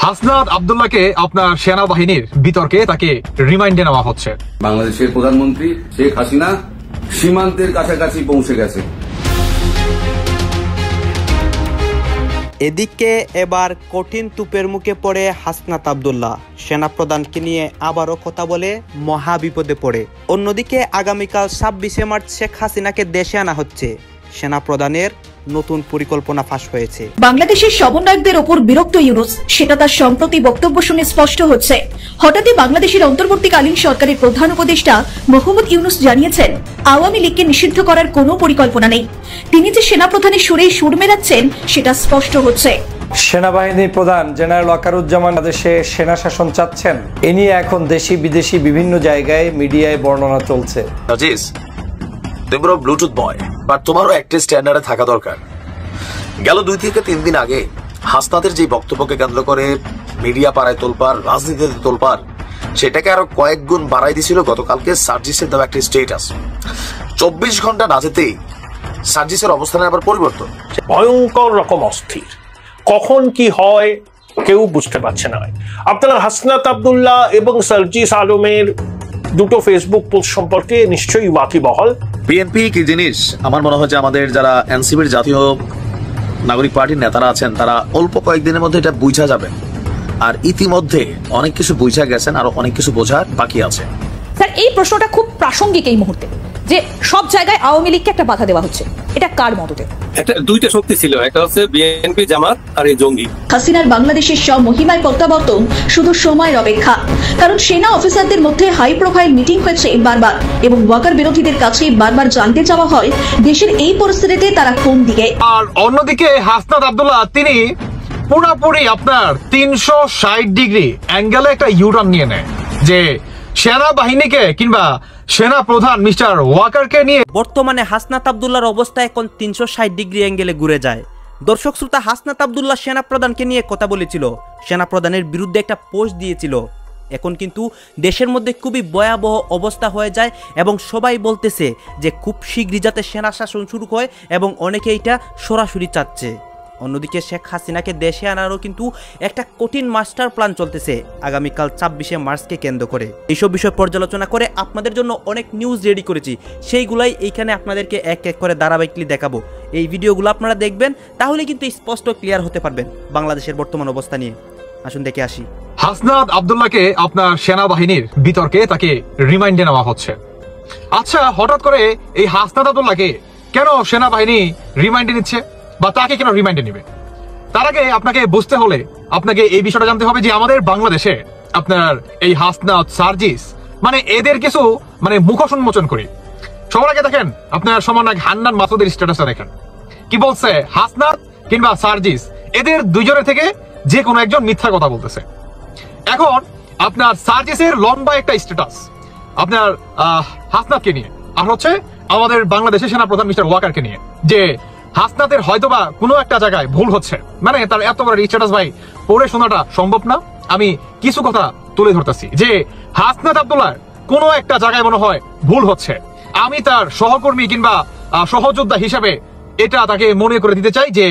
হাসনাত আব্দুল্লাহকে আপনার সেনাবাহিনীর বিতর্কে তাকে রিমাইন্ডে নেওয়া হচ্ছে। বাংলাদেশের প্রধানমন্ত্রী শেখ হাসিনা সীমান্তের কাছাকাছি পৌঁছে গেছে। এদিকে এবার কঠিন তুপের মুখে পড়ে হাসনাত আব্দুল্লাহ, সেনাপ্রধানকে নিয়ে আবারও কথা বলে মহা বিপদে পড়ে। অন্যদিকে আগামীকাল 26শে মার্চ শেখ হাসিনাকে দেশে আনা হচ্ছে। সেনাপ্রধানের নতুন পরিকল্পনা ফাঁস হয়েছে। বাংলাদেশের সমন্বয়কদের ওপর বিরক্ত ইউনূস, সেটা তার সম্প্রতি বক্তব্য শুনে স্পষ্ট হচ্ছে। হঠাৎই বাংলাদেশের অন্তর্বর্তীকালীন সরকারের প্রধান উপদেষ্টা মোহাম্মদ ইউনূস জানিয়েছেন, আওয়ামী লীগকে নিষিদ্ধ করার কোনো পরিকল্পনা নেই। তিনি যে সেনাপ্রধানের সুরেই সুর মেলাচ্ছেন সেটা স্পষ্ট হচ্ছে। সেনাবাহিনীর প্রধান জেনারেল ওয়াকারুজ্জামান দেশে সেনা শাসন চাচ্ছেন, এ নিয়ে এখন দেশি বিদেশি বিভিন্ন জায়গায় মিডিয়ায় বর্ণনা চলছে। তোমরা ব্লুটুথ বয়, বাট তোমারও একটা স্ট্যান্ডার্ডে থাকা দরকার। গেল 2 থেকে 3 দিন আগে হাসনাতের যে বক্তব্যকে কেন্দ্র করে মিডিয়া পাড়ায় তোলপাড়, রাজনীতিতে তোলপাড়, সেটাকে আরো কয়েক গুণ বাড়াই দিয়েছিল গতকালকে সার্জিসের দেওয়া একটা স্টেটাস। 24 ঘন্টা না যেতেই সার্জিসের অবস্থানে আবার পরিবর্তন। ভয়ঙ্কর রকম অস্থির, কখন কি হয় কেউ বুঝতে পারছে না। আপনারা হাসনাত আব্দুল্লাহ এবং সার্জিস আলমের দুটো ফেসবুক পোস্ট সম্পর্কে নিশ্চয়ই ওয়াকিবহাল। বিএনপি কি জিনিস আমার মনে হয় যে আমাদের যারা এনসিপির জাতীয় নাগরিক পার্টির নেতারা আছেন তারা অল্প কয়েকদিনের মধ্যে এটা বুঝা যাবে। আর ইতিমধ্যে অনেক কিছু বুঝা গেছেন, আরো অনেক কিছু বোঝার বাকি আছে। স্যার, এই প্রশ্নটা খুব প্রাসঙ্গিক এই মুহূর্তে, যে সব জায়গায় আওয়ামী লীগকে একটা বাধা দেওয়া হচ্ছে। এটা কার মদতে? একটা দুইটা শক্তি ছিল, একটা হচ্ছে বিএনপি, জামাত আর এই জঙ্গি। হাসিনার বাংলাদেশের সব মহিমায় প্রত্যাবর্তন শুধু সময়ের অপেক্ষা। কারণ সেনা অফিসারদের মধ্যে হাই প্রোফাইল মিটিং হয়েছে বারবার, এবং ওয়াকার বিরোধীদের কাছে বারবার জানতে চাওয়া হয় দেশের এই পরিস্থিতিতে তারা কোন দিকে। আর অন্যদিকে হাসনাত আব্দুল্লাহ তিনি পুরোপুরি আপনার 360 ডিগ্রি অ্যাঙ্গেলে একটা ইউটার্ন নিয়ে নেয়, যে সেনাবাহিনীকে কিংবা সেনা প্রধান মিস্টার ওয়াকারকে নিয়ে বর্তমানে হাসনাত আব্দুল্লাহর অবস্থা এখন 360 ডিগ্রি অ্যাঙ্গেলে ঘুরে যায়। দর্শক শ্রোতা, হাসনাত আব্দুল্লাহ সেনাপ্রধানকে নিয়ে কথা বলেছিল, সেনাপ্রধানের বিরুদ্ধে একটা পোস্ট দিয়েছিল। এখন কিন্তু দেশের মধ্যে খুবই ভয়াবহ অবস্থা হয়ে যায় এবং সবাই বলতেছে যে খুব শীঘ্রই যাতে সেনা শাসন শুরু হয়, এবং অনেকে এটা সরাসরি চাচ্ছে। অন্যদিকে শেখ হাসিনাকে দেশে আনারও কিন্তু একটা কঠিন মাস্টার প্ল্যান চলতেছে আগামীকাল 26শে মার্চকে কেন্দ্র করে। এইসব বিষয় পর্যালোচনা করে আপনাদের জন্য অনেক নিউজ রেডি করেছি, সেইগুলাই এইখানে আপনাদেরকে এক এক করে ধারাবাহিকলি দেখাবো। এই ভিডিওগুলো আপনারা দেখবেন, তাহলে কিন্তু স্পষ্ট ক্লিয়ার হতে পারবেন বাংলাদেশের বর্তমান অবস্থা নিয়ে। আসুন দেখে আসি। হাসনাত আব্দুল্লাহকে আপনার সেনাবাহিনীর বিতর্কে তাকে রিমাইন্ডে নেওয়া হচ্ছে। আচ্ছা, হঠাৎ করে এই হাসনাত আব্দুল্লাহকে কেন সেনাবাহিনী রিমাইন্ডে নিচ্ছে, বা তাকে কেন রিমাইন্ডে নিবে? তার আগে আপনাকে বুঝতে হলে আপনাকে এই বিষয়টা জানতে হবে যে আমাদের বাংলাদেশে আপনার এই হাসনাত, সার্জিস, মানে এদের কিছু মুখোশ উন্মোচন করি। সবার আগে দেখেন আপনার সমন্বয়ক হান্নান মাসুদের স্ট্যাটাসটা দেখেন, কি বলছে? হাসনাত কিংবা সার্জিস, এদের দুইজনের থেকে যে কোনো একজন মিথ্যা কথা বলতেছে। এখন আপনার সার্জিসের লম্বা একটা স্ট্যাটাস আপনার হাসনাতকে নিয়ে, আর হচ্ছে আমাদের বাংলাদেশের সেনাপ্রধান মিস্টার ওয়াকারকে নিয়ে, যে হাসনাতের হয়তোবা কোনো একটা জায়গায় ভুল হচ্ছে। মানে তার এত বড় স্ট্যাটাস ভাই পড়ে শোনাটা সম্ভব না। আমি কিছু কথা তুলে ধরতেছি যে হাসনাত আব্দুল্লাহ কোনো একটা জায়গায় মনে হয় ভুল হচ্ছে। আমি তার সহকর্মী কিংবা সহযোদ্ধা হিসাবে এটা তাকে মনে করে দিতে চাই যে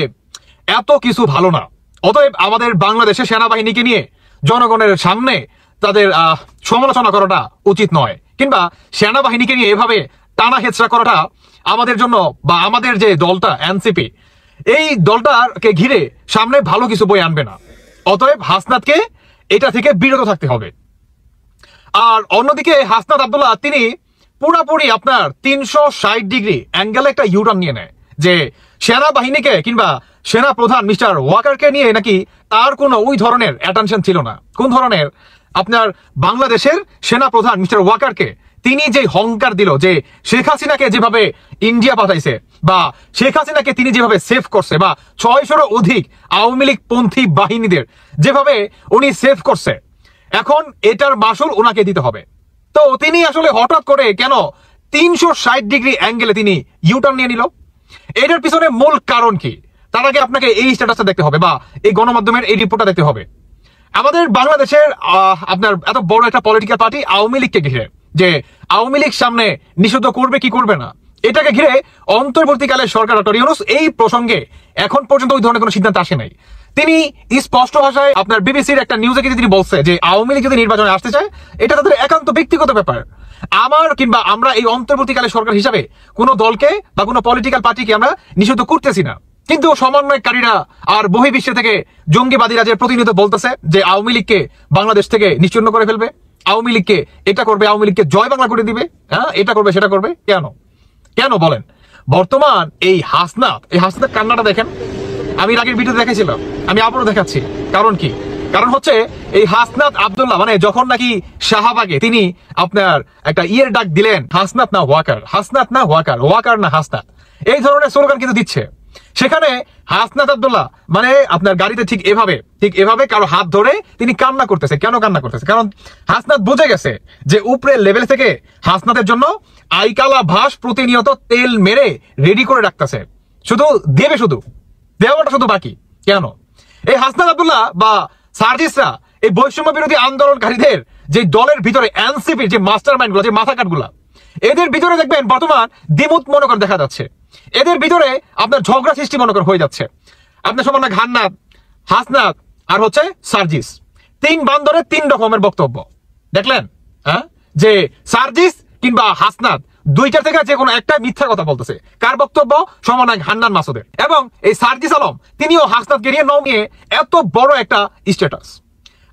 এত কিছু ভালো না। অতএব আমাদের বাংলাদেশের সেনাবাহিনীকে নিয়ে জনগণের সামনে তাদের সমালোচনা করাটা উচিত নয়, কিংবা সেনাবাহিনীকে নিয়ে এভাবে টানা হেচড়া করাটা আমাদের জন্য, বা আমাদের যে দলটা এনসিপি, এই দলটাকে ঘিরে সামনে ভালো কিছু বই আনবে না। অতএব হাসনাতকে এটা থেকে বিরত থাকতে হবে। আর অন্যদিকে হাসনাত আব্দুল্লাহ তিনি পুরোপুরি আপনার 360 ডিগ্রি অ্যাঙ্গেলে একটা ইউটার্ন নিয়ে নেয়, যে সেনাবাহিনীকে কিংবা সেনা প্রধান মিস্টার ওয়াকারকে নিয়ে নাকি তার কোনো ওই ধরনের অ্যাটেনশন ছিল না। কোন ধরনের? আপনার বাংলাদেশের সেনা প্রধান মিস্টার ওয়াকারকে তিনি যে হংকার দিল, যে শেখ হাসিনাকে যেভাবে ইন্ডিয়া পাঠাইছে, বা শেখ হাসিনাকে তিনি যেভাবে সেভ করছে, বা 600-র অধিক আওয়ামী লীগ পন্থী বাহিনীদের যেভাবে উনি সেভ করছে, এখন এটার মাসুল ওনাকে দিতে হবে। তো তিনি আসলে হঠাৎ করে কেন 360 ডিগ্রি অ্যাঙ্গেলে তিনি ইউটার্ন নিয়ে নিল? এটার পিছনে মূল কারণ কি? তার আগে আপনাকে এই স্ট্যাটাসটা দেখতে হবে, বা এই গণমাধ্যমের এই রিপোর্টটা দেখতে হবে। আমাদের বাংলাদেশের আপনার এত বড় একটা পলিটিক্যাল পার্টি আওয়ামী লীগকে ঘিরে, যে আওয়ামী লীগ সামনে নিষিদ্ধ করবে কি করবে না, এটাকে ঘিরে অন্তর্বর্তীকালে সরকার ডক্টর ইউনূস এই প্রসঙ্গে এখন পর্যন্ত ওই ধরনের কোনো সিদ্ধান্ত আসে নাই। তিনি স্পষ্ট ভাষায় আপনার বিবিসির একটা নিউজে কিন্তু তিনি বলছে যে আওয়ামী লীগ যদি নির্বাচনে আসতে চায় এটা তাদের একান্ত ব্যক্তিগত ব্যাপার। আমার কিংবা আমরা এই অন্তর্বর্তীকালে সরকার হিসাবে কোনো দলকে বা কোনো পলিটিক্যাল পার্টিকে আমরা নিষিদ্ধ করতেছি না, কিন্তু সমন্বয়কারীরা আর বহির্বিশ্ব থেকে জঙ্গিবাদীরা যে প্রতিনিয়ত বলতেছে যে আওয়ামী লীগকে বাংলাদেশ থেকে নিশ্চিহ্ন করে ফেলবে, আওয়ামী লীগকে এটা করবে, আওয়ামী লীগকে জয় বাংলা করে দিবে, হ্যাঁ এটা করবে সেটা করবে, কেন কেন বলেন? বর্তমান এই হাসনাত কান্নাটা দেখেন, আমি আগের ভিডিওতে দেখেছিলাম, আমি আবারও দেখাচ্ছি। কারণ কি? কারণ হচ্ছে এই হাসনাত আব্দুল্লাহ মানে যখন নাকি শাহবাগে তিনি আপনার একটা ইয়ের ডাক দিলেন, হাসনাত না ওয়াকার, হাসনাত না ওয়াকার, ওয়াকার না হাসনাত, এই ধরনের স্লোগান কিন্তু দিচ্ছে। সেখানে হাসনাত আব্দুল্লাহ মানে আপনার গাড়িতে ঠিক এভাবে কারো হাত ধরে তিনি কান্না করতেছে। কেন কান্না করতেছে? কারণ হাসনাত বুঝে গেছে যে উপরের লেভেল থেকে হাসনাতের জন্য আইকালা ভাস প্রতিনিয়ত তেল মেরে রেডি করে রাখতেছে, শুধু দেবে, শুধু দেওয়াটা শুধু বাকি। কেন? এই হাসনাত আব্দুল্লাহ বা সার্জিসরা এই বৈষম্য বিরোধী আন্দোলনকারীদের যে দলের ভিতরে এনসিপির যে মাস্টার মাইন্ড গুলো, যে মাথা কাটগুলা, এদের ভিতরে দেখবেন বর্তমান দ্বিমত মনে করে দেখা যাচ্ছে। এদের ভিতরে আপনার ঝগড়া সৃষ্টি মনে করে হয়ে যাচ্ছে। আপনার সমান ঘান্নাত, হাসনাত আর হচ্ছে সার্জিস, তিন বান্দরের তিন রকমের বক্তব্য দেখলেন। হ্যাঁ, যে সার্জিস কিংবা হাসনাত দুইটা থেকে যে কোনো একটা মিথ্যা কথা বলতেছে। কার বক্তব্য? সমন্বয়ক হান্নান মাসুদের। এবং এই সার্জিস আলম তিনিও হাসনাতকে নিয়ে নমিয়ে এত বড় একটা স্ট্যাটাস।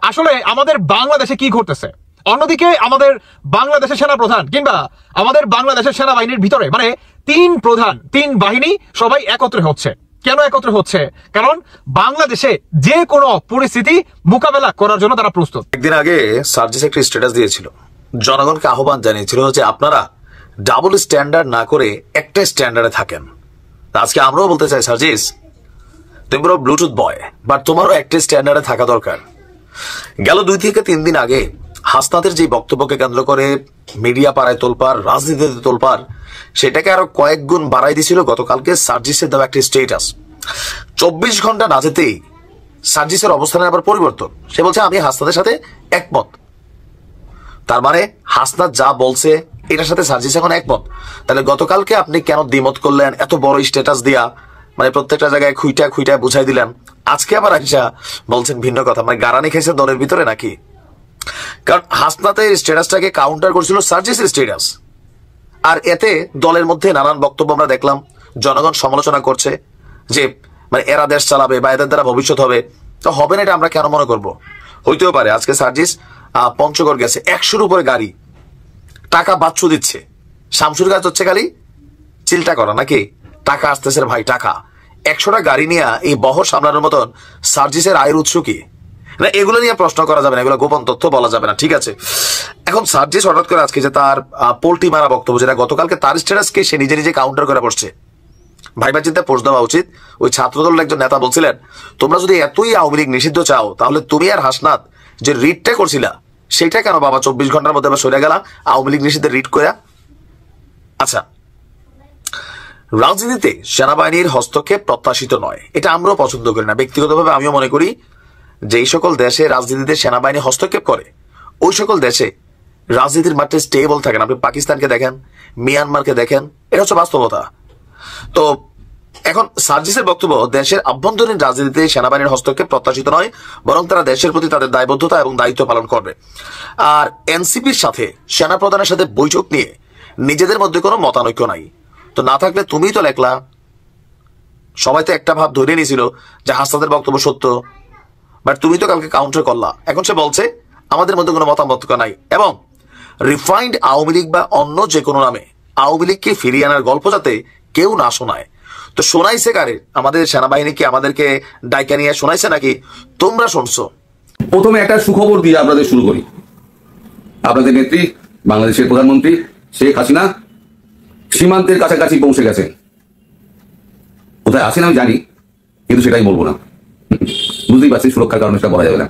আসলে আমাদের বাংলাদেশে কি ঘটতেছে? অন্যদিকে আমাদের বাংলাদেশের সেনা প্রধান কিংবা আমাদের বাংলাদেশের সেনাবাহিনীর ভিতরে মানে তিন প্রধান, তিন বাহিনী সবাই একত্রে হচ্ছে। কেন একত্রে হচ্ছে? কারণ বাংলাদেশে যে কোনো পরিস্থিতি মোকাবেলা করার জন্য তারা প্রস্তুত। একদিন আগে সার্জিস একটা স্ট্যাটাস দিয়েছিল, জনগণকে আহ্বান জানিয়েছিল যে আপনারা ডাবল স্ট্যান্ডার্ড না করে একটা স্ট্যান্ডার্ডে থাকেন। আজকে আমরাও বলতে চাই সার্জিস, তুমি পুরো ব্লুটুথ বয়, বাট তোমারও একটা স্ট্যান্ডার্ডে থাকা দরকার। গেল 2 থেকে 3 দিন আগে হাসনাতের যে বক্তব্যকে কেন্দ্র করে মিডিয়া পাড়ায় তোলপাড়, রাজনীতিতে তোলপাড়, সেটাকে আরো কয়েক গুণ বাড়াই দিয়েছিল গতকালকে সার্জিসের দেওয়া একটা স্টেটাস। 24 ঘন্টা না যেতেই সার্জিসের অবস্থানের আবার পরিবর্তন। সে বলছে আমি হাসনাতের সাথে একমত। তার মানে হাসনাত যা বলছে এটার সাথে সার্জিস এখন একমত। তাহলে গতকালকে আপনি কেন দ্বিমত করলেন এত বড় স্ট্যাটাস দিয়া? মানে প্রত্যেকটা জায়গায় খুইটা বুঝাই দিলেন। আজকে আবার আইসা বলছেন ভিন্ন কথা, মানে গারানি খেয়েছে দলের ভিতরে নাকি? কারণ হাসনাতের স্ট্যাটাসটাকে কাউন্টার করছিল সার্জিসের স্ট্যাটাস, আর এতে দলের মধ্যে নানান বক্তব্য আমরা দেখলাম। জনগণ সমালোচনা করছে যে মানে এরা দেশ চালাবে বা এদের দ্বারা ভবিষ্যৎ হবে। তো হবে না এটা আমরা কেন মনে করবো? হইতেও পারে। আজকে সার্জিস পঞ্চগড় গেছে, 100-র উপরে গাড়ি, টাকা বাচ্চু দিচ্ছে। শামসুর কাজ হচ্ছে খালি চিলটা করা নাকি? টাকা আসতেছে ভাই, টাকা। 100টা গাড়ি নিয়ে এই বহর সামলানোর মতন সার্জিসের আয়ের উৎস কি? না, এগুলো নিয়ে প্রশ্ন করা যাবে না, এগুলো গোপন তথ্য বলা যাবে না, ঠিক আছে? এখন সার্জিস হঠাৎ করে আজকে যে তার পোল্টি মারা বক্তব্য, যেটা গতকালকে তার স্ট্যাটাসকে সে নিজে কাউন্টার করে বসছে। ভাইবা চিন্তা পোস্ট দেওয়া উচিত। ওই ছাত্রদলের একজন নেতা বলছিলেন, তোমরা যদি এতই আওয়ামী লীগ নিষিদ্ধ চাও তাহলে তুমি আর হাসনাত যে রিটটা করছিলা সেইটা কেন বাবা 24 ঘন্টার মধ্যে আবার সরে গেলা আওয়ামী লীগ নিষিদ্ধের রিট করে? আচ্ছা, রাজনীতিতে সেনাবাহিনীর হস্তক্ষেপ প্রত্যাশিত নয়, এটা আমরাও পছন্দ করি না। ব্যক্তিগতভাবে আমিও মনে করি যে এই সকল দেশে রাজনীতিতে সেনাবাহিনী হস্তক্ষেপ করে ওই সকল দেশে রাজনীতির মাঠে স্টেবল থাকেন। আপনি পাকিস্তানকে দেখেন, মিয়ানমারকে দেখেন, এটা হচ্ছে বাস্তবতা। তো এখন সার্জিসের বক্তব্য, দেশের আভ্যন্তরীণ রাজনীতিতে সেনাবাহিনীর হস্তক্ষেপ প্রত্যাশিত নয়, বরং তারা দেশের প্রতি তাদের দায়বদ্ধতা এবং দায়িত্ব পালন করবে। আর এনসিপির সাথে সেনাপ্রধানের সাথে বৈঠক নিয়ে নিজেদের মধ্যে কোনো মতানৈক্য নাই। তো না থাকলে তুমিই তো লেখলা, সবাই তো একটা ভাব ধরে নিয়েছিল যে হাসনাতের বক্তব্য সত্য, বাট তুমি তো কালকে কাউন্টার করলা। এখন সে বলছে আমাদের মধ্যে কোনো মতামত নাই, এবং রিফাইন্ড আওয়ামী লীগ বা অন্য যে কোনো নামে আওয়ামী লীগকে ফিরিয়ে আনার গল্প যাতে কেউ না শোনায়। তো শোনাইছে কারে? আমাদের সেনাবাহিনী কি আমাদেরকে ডাইকা নিয়ে শোনাইছে নাকি তোমরা শুনছো? প্রথমে একটা সুখবর দিয়ে আপনাদের শুরু করি। আপনাদের নেত্রী বাংলাদেশের প্রধানমন্ত্রী শেখ হাসিনা সীমান্তের কাছাকাছি পৌঁছে গেছেন। কোথায় আছেন আমি জানি, কিন্তু সেটাই বলবো না। বুঝতেই পারছি সুরক্ষার কারণে সেটা বলা যাবে না।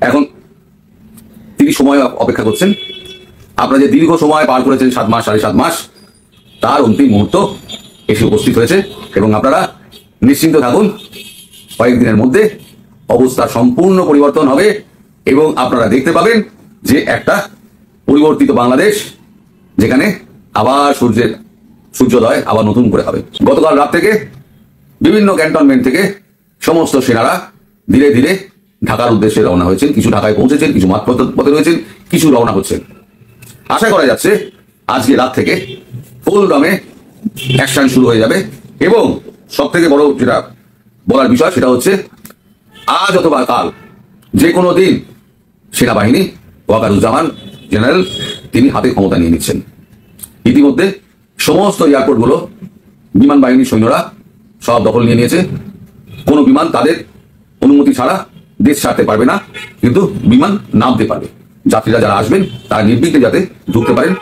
এখন তিনি সময় অপেক্ষা করছেন। আপনারা যে দীর্ঘ সময় পার করেছেন 7 মাস 7.5 মাস, তার অন্তিম মুহূর্ত এসে উপস্থিত হয়েছে, এবং আপনারা নিশ্চিন্ত থাকুন, কয়েকদিনের মধ্যে অবস্থা সম্পূর্ণ পরিবর্তন হবে এবং আপনারা দেখতে পাবেন যে একটা পরিবর্তিত বাংলাদেশ, যেখানে আবার সূর্যোদয় আবার নতুন করে হবে। গতকাল রাত থেকে বিভিন্ন ক্যান্টনমেন্ট থেকে সমস্ত সেনারা ধীরে ধীরে ঢাকার উদ্দেশ্যে রওনা হয়েছেন। কিছু ঢাকায় পৌঁছেছেন, কিছু মাঝপথে রয়েছেন, কিছু রওনা হচ্ছেন। আশা করা যাচ্ছে আজকে রাত থেকে ফুল দমে অ্যাকশন শুরু হয়ে যাবে। এবং সব থেকে বড় যেটা বলার বিষয় সেটা হচ্ছে আজ অথবা কাল যে কোনো দিন সেনাবাহিনী ওয়াকারুজ্জামান জেনারেল তিনি হাতে ক্ষমতা নিয়ে নিচ্ছেন। ইতিমধ্যে সমস্ত এয়ারপোর্টগুলো বিমান বাহিনীর সৈন্যরা সব দখল নিয়ে নিয়েছে। কোনো বিমান তাদের অনুমতি ছাড়া দেশ ছাড়তে পারবে না, কিন্তু বিমান নামতে পারবে। যাত্রীরা যারা আসবেন তারা নির্বিঘ্নে যাতে ঢুকতে পারেন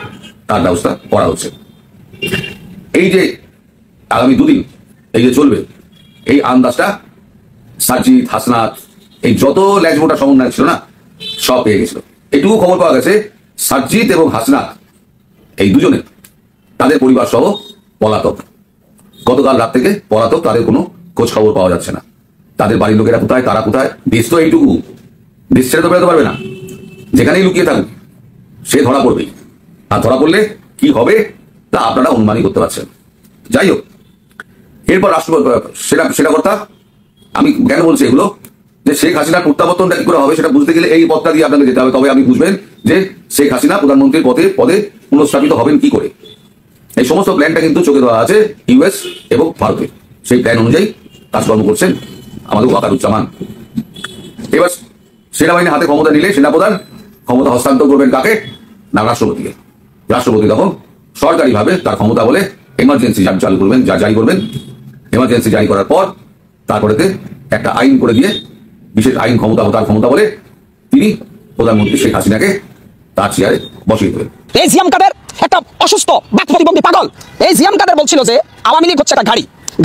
তার ব্যবস্থা করা হচ্ছে। এই যে আগামী দুদিন এই যে চলবে, এই আন্দাজটা সাজিদ, হাসনাত, এই যত ল্যাজমোটা সমন্বয় ছিল না, সব পেয়ে গেছিল। এটুকু খবর পাওয়া গেছে সাজিদ এবং হাসনাত এই দুজনে তাদের পরিবার সহ পলাতক। গতকাল রাত থেকে পলাতক, তাদের কোনো খোঁজ খবর পাওয়া যাচ্ছে না। তাদের বাড়ির লোকেরা কোথায়, তারা কোথায়, দেশ তো এইটুকু, দেশ ছেড়ে তো বেরোতে পারবে না। যেখানেই লুকিয়ে থাকুক সে ধরা পড়বেই। আর ধরা পড়লে কি হবে তা আপনারা অনুমানই করতে পারছেন। যাই হোক, এরপর সেটা কথা আমি কেন বলছি এগুলো, যে শেখ হাসিনার প্রত্যাবর্তনটা কি করে হবে সেটা বুঝতে গেলে এই পথটা দিয়ে আপনাকে যেতে হবে। তবে আপনি বুঝবেন যে শেখ হাসিনা প্রধানমন্ত্রীর পদে পুনঃস্থাপিত হবেন কি করে। এই সমস্ত প্ল্যানটা কিন্তু চোখে দেওয়া আছে ইউএস এবং ভারতে। সেই প্ল্যান অনুযায়ী কাজকর্ম করছেন আমাদের ওয়াকারুজ্জামান। এবার সেনাবাহিনী হাতে ক্ষমতা নিলে সেনাপ্রধান ক্ষমতা হস্তান্তর করবেন কাকে? না রাষ্ট্রপতিকে। রাষ্ট্রপতি তখন সরকারিভাবে তার ক্ষমতা বলে এমার্জেন্সি জারি করবেন। এমার্জেন্সি জারি করার পর তারপরেতে একটা আইন করে দিয়ে বিশেষ আইন তার ক্ষমতা বলে তিনি প্রধানমন্ত্রী শেখ হাসিনাকে তার চেয়ারে বসিয়ে দেবেন। এই জিয়াম কাদের একটা অসুস্থ বাক প্রতিবন্ধী পাগল। এই জিয়াম কাদের বলছিল যে আওয়ামী লীগ হচ্ছে একটা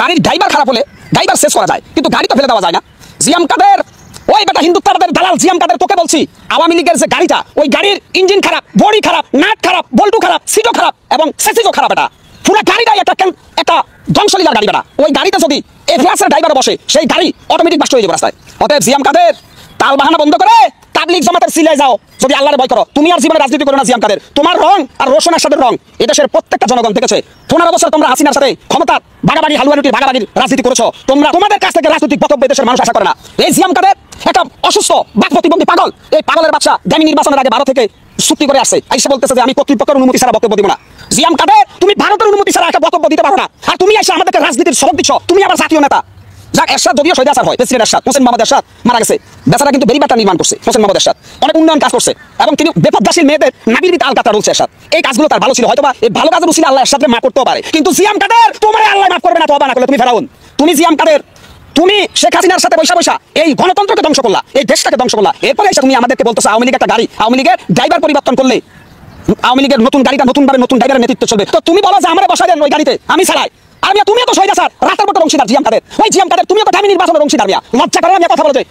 গাড়ির ড্রাইভার খারাপ হলে ড্রাইভার শেষ করা যায়, কিন্তু গাড়ি তো ফেলে দেওয়া যায় না। জিয়াম কাদের, ওই বেটা হিন্দুত্ববাদের দালাল জিয়াম কাদের, তোকে বলছি আওয়ামী লীগের যে গাড়িটা, ওই গাড়ির ইঞ্জিন খারাপ, বডি খারাপ, নাট খারাপ, বল্টু খারাপ, সিটও খারাপ এবং সেসিসও খারাপ। এটা পুরো গাড়িটাই একটা ধ্বংসলীলার গাড়ি। বেটা ওই গাড়িতে যদি এভিয়াসের ড্রাইভার বসে সেই গাড়ি অটোমেটিক বাস্ট হয়ে যাবে রাস্তায়। অতএব জিয়াম কাদের তাল বাহানা বন্ধ করে তাবলীগ জামাতের সিলায় যাও যদি আল্লাহর ভয় করো। তুমি আর জীবনে রাজনীতি করো না জিয়াম কাদের। তোমার রং আর রোশন আরশাদের রং এদেশের প্রত্যেকটা জনগণ দেখেছে। 15 বছর তোমরা হাসিনার সাথে ক্ষমতার ভাগাভাগি, হালুয়া রুটির ভাগাভাগির রাজনীতি করেছো। তোমাদের কাছ থেকে রাজনৈতিক বক্তব্য দেশের মানুষ আশা করে না। এই জিয়াম কাদের একটা অসুস্থ বাক প্রতিবন্ধী পাগল। এই পাগলের বাচ্চা দামি নির্বাচনের আগে ভারত থেকে চুক্তি করে আসছে, আইসা বলতেছে যে আমি কর্তৃপক্ষের অনুমতি ছাড়া বক্তব্য দিব না। জিয়াম কাদের তুমি ভারতের অনুমতি ছাড়া একটা বক্তব্য দিতে পারো না, আর তুমি এসে আমাদেরকে রাজনীতির সবক দিচ্ছ। তুমি আবার জাতীয় নেতা। যাক, এরশাদ যদিও শহীদ আসার হয়, প্রেসিডেন্ট এরশাদ, হোসেন মোহাম্মদ এরশাদ মারা গেছে। বেচারা কিন্তু বেরিবারটা নির্মাণ করছে হোসেন মোহাম্মদ এরশাদ, অনেক উন্নয়ন কাজ করছে এবং তিনি বেপরদাসীর মেয়েদের নাবির ভিতরে আলকাতা রয়েছে এরশাদ। এই কাজগুলো তার ভালো ছিল, হয়তোবা এই ভালো কাজের উচিত আল্লাহ এরশাদকে মাফ করতেও পারে। কিন্তু জিয়াম কাদের তোমার আল্লাহ মাফ করবে না, তওবা না করলে তুমি ফেরাউন। তুমি জিয়াম কাদের, তুমি শেখ হাসিনার সাথে বৈশা এই গণতন্ত্রকে ধ্বংস করলা, এই দেশটাকে ধ্বংস করলা। এরপরে এসে তুমি আমাদেরকে বলতেছো আওয়ামী লীগ একটা গাড়ি, আওয়ামী লীগের ড্রাইভার পরিবর্তন করলে আওয়ামী লীগের নতুন গাড়িটা নতুনভাবে নতুন ড্রাইভারের নেতৃত্ব চলবে। তো তুমি বলো যে আমরা বসাই দেন ওই গাড়িতে, আমি চালাই। আর তুমিও তো শহীদ আসার রাতের মতো অংশীদার জিয়াম কাদের। ওই জিয়াম কাদের তুমিও তো দামি নির্বাচনের অংশীদার। লজ্জা করে আমি কথা বলতে,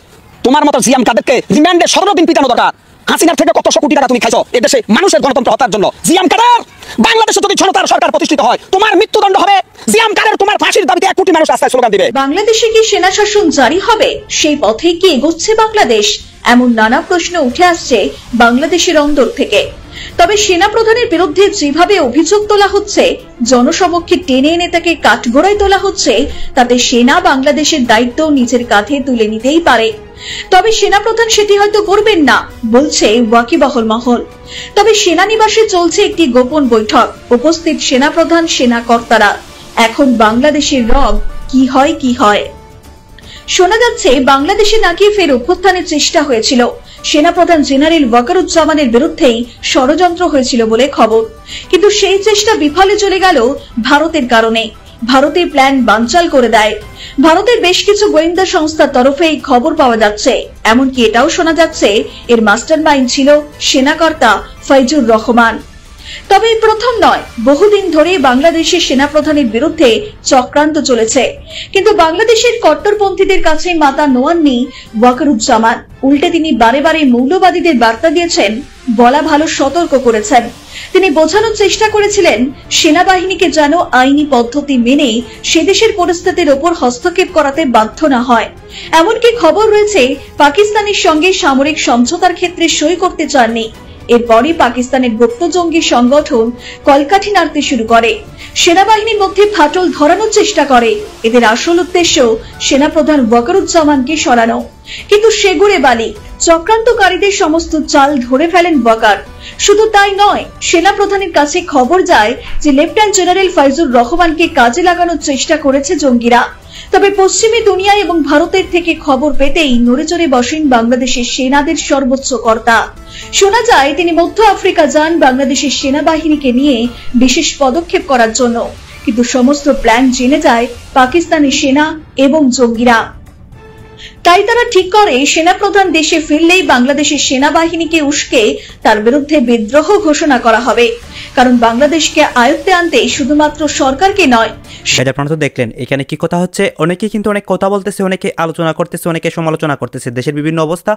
তোমার মতো জিয়াম কাদেরকে রিমান্ডে 17 দিন পিটানো দরকার। হাসিনার থেকে কত কোটি টাকা তুমি খাইছো এদেশে মানুষের গণতন্ত্র হত্যার জন্য। জিয়াম কাদের, বাংলাদেশে যদি জনতার সরকার প্রতিষ্ঠিত হয় তোমার মৃত্যুদণ্ড হবে। জিয়াম কাদের তোমার ফাঁসির দাবিতে 1 কোটি মানুষ রাস্তায় স্লোগান দিবে। বাংলাদেশে কি সেনা শাসন জারি হবে? সেই পথে কি এগোচ্ছে বাংলাদেশ? এমন নানা প্রশ্ন উঠে আসছে বাংলাদেশের অন্দর থেকে। তবে সেনা প্রধানের বিরুদ্ধে যেভাবে অভিযোগ তোলা হচ্ছে, জনসমক্ষে টেনে এনে তাকে কাঠগড়ায় তোলা হচ্ছে, তাতে সেনা বাংলাদেশের দায়িত্ব নিজের কাঁধে তুলে নিতেই পারে। তবে সেনা প্রধান সেটি হয়তো করবেন না বলছে ওয়াকিবহল মহল। তবে সেনানিবাসে চলছে একটি গোপন বৈঠক, উপস্থিত সেনা প্রধান, সেনা কর্তারা। এখন বাংলাদেশের রব কি হয়। শোনা যাচ্ছে বাংলাদেশে নাকি ফের অভ্যুত্থানের চেষ্টা হয়েছিল। সেনাপ্রধান জেনারেল ওয়াকারুজ্জামানের বিরুদ্ধেই ষড়যন্ত্র হয়েছিল বলে খবর, কিন্তু সেই চেষ্টা বিফলে চলে গেল ভারতের কারণে। ভারতের প্ল্যান বানচাল করে দেয়। ভারতের বেশ কিছু গোয়েন্দা সংস্থার তরফে এই খবর পাওয়া যাচ্ছে। এমনকি এটাও শোনা যাচ্ছে এর মাস্টারমাইন্ড ছিল সেনাকর্তা ফয়জুর রহমান। তবে প্রথম নয়, বহুদিন ধরে বাংলাদেশের সেনাপ্রধানের বিরুদ্ধে চক্রান্ত চলেছে। কিন্তু বাংলাদেশের কট্টরপন্থীদের কাছে মাথা নোয়াননি ওয়াকারুজ্জামান। উল্টে তিনি বারে বারে মৌলবাদীদের বার্তা দিয়েছেন, বলা ভালো সতর্ক করেছেন। তিনি বোঝানোর চেষ্টা করেছিলেন সেনাবাহিনীকে যেন আইনি পদ্ধতি মেনে সে দেশের পরিস্থিতির ওপর হস্তক্ষেপ করাতে বাধ্য না হয়। এমনকি খবর রয়েছে পাকিস্তানের সঙ্গে সামরিক সমঝোতার ক্ষেত্রে সই করতে চাননি। এরপরই পাকিস্তানের গুপ্ত জঙ্গি সংগঠন কলকাঠি নাড়তে শুরু করে, সেনাবাহিনীর মধ্যে ফাটল ধরানোর চেষ্টা করে। এদের আসল উদ্দেশ্য সেনাপ্রধান ওয়াকারুজ্জামানকে সরানো, কিন্তু সেগুড়ে বালি। চক্রান্তকারীদের সমস্ত চাল ধরে ফেলেন ওয়াকার। শুধু তাই নয়, সেনাপ্রধানের কাছে খবর যায় যে লেফটেন্যান্ট জেনারেল ফাইজুর রহমানকে কাজে লাগানোর চেষ্টা করেছে জঙ্গিরা। তবে পশ্চিমী দুনিয়া এবং ভারতের থেকে খবর পেতেই নড়েচড়ে বসেন বাংলাদেশের সেনাদের সর্বোচ্চ কর্তা। শোনা যায় তিনি মধ্য আফ্রিকা যান বাংলাদেশের সেনাবাহিনীকে নিয়ে বিশেষ পদক্ষেপ করার জন্য, কিন্তু সমস্ত প্ল্যান জেনে যায় পাকিস্তানি সেনা এবং জঙ্গিরা। তাই তারা ঠিক করে সেনাপ্রধান দেশে ফিরলেই বাংলাদেশের সেনাবাহিনীকে উস্কে তার বিরুদ্ধে বিদ্রোহ ঘোষণা করা হবে, কারণ বাংলাদেশকে আয়ত্তে আনতে শুধুমাত্র সরকারকে নয়। আপনারা তো দেখলেন এখানে কি কথা হচ্ছে। অনেকে কিন্তু অনেক কথা বলতেছে, অনেকে আলোচনা করতেছে, অনেকে সমালোচনা করতেছে দেশের বিভিন্ন অবস্থা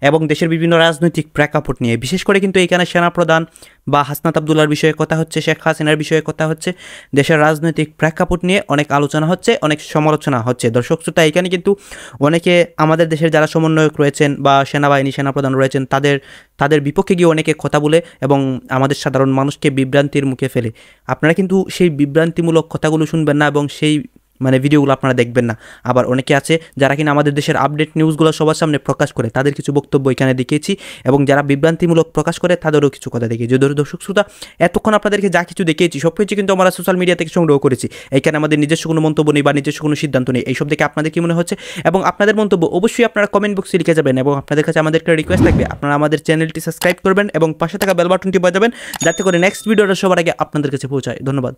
এবং দেশের বিভিন্ন রাজনৈতিক প্রেক্ষাপট নিয়ে। বিশেষ করে কিন্তু এখানে সেনাপ্রধান বা হাসনাত আবদুল্লার বিষয়ে কথা হচ্ছে, শেখ হাসিনার বিষয়ে কথা হচ্ছে, দেশের রাজনৈতিক প্রেক্ষাপট নিয়ে অনেক আলোচনা হচ্ছে, অনেক সমালোচনা হচ্ছে। দর্শক শ্রোতা, এখানে কিন্তু অনেকে আমাদের দেশের যারা সমন্বয়ক রয়েছেন বা সেনাবাহিনী সেনাপ্রধান রয়েছেন তাদের বিপক্ষে গিয়ে অনেকে কথা বলে এবং আমাদের সাধারণ মানুষকে বিভ্রান্তির মুখে ফেলে। আপনারা কিন্তু সেই বিভ্রান্তিমূলক কথাগুলো শুনবেন না এবং সেই ভিডিওগুলো আপনারা দেখবেন না। আবার অনেকে আছে যারা কিনা আমাদের দেশের আপডেট নিউজগুলো সবার সামনে প্রকাশ করে, তাদের কিছু বক্তব্য এখানে দেখিয়েছি এবং যারা বিভ্রান্তিমূলক প্রকাশ করে তাদেরও কিছু কথা দেখিয়েছি। দর্শক শ্রোতা, এতক্ষণ আপনাদেরকে যা কিছু দেখিয়েছি সব কিছু কিন্তু আমরা সোশ্যাল মিডিয়া থেকে সংগ্রহ করেছি। এখানে আমাদের নিজস্ব কোনো মন্তব্য নেই বা নিজস্ব কোনো সিদ্ধান্ত নেই। এইসব দেখে আপনাদের কি মনে হচ্ছে এবং আপনাদের মন্তব্য অবশ্যই আপনারা কমেন্ট বক্সে লিখে যাবেন এবং আপনাদের কাছে আমাদের একটা রিকোয়েস্ট থাকবে, আপনারা আমাদের চ্যানেলটি সাবস্ক্রাইব করবেন এবং পাশে থাকা বেল বাটনটি বাজাবেন যাতে করে নেক্সট ভিডিওটা সবার আগে আপনাদের কাছে পৌঁছায়। ধন্যবাদ।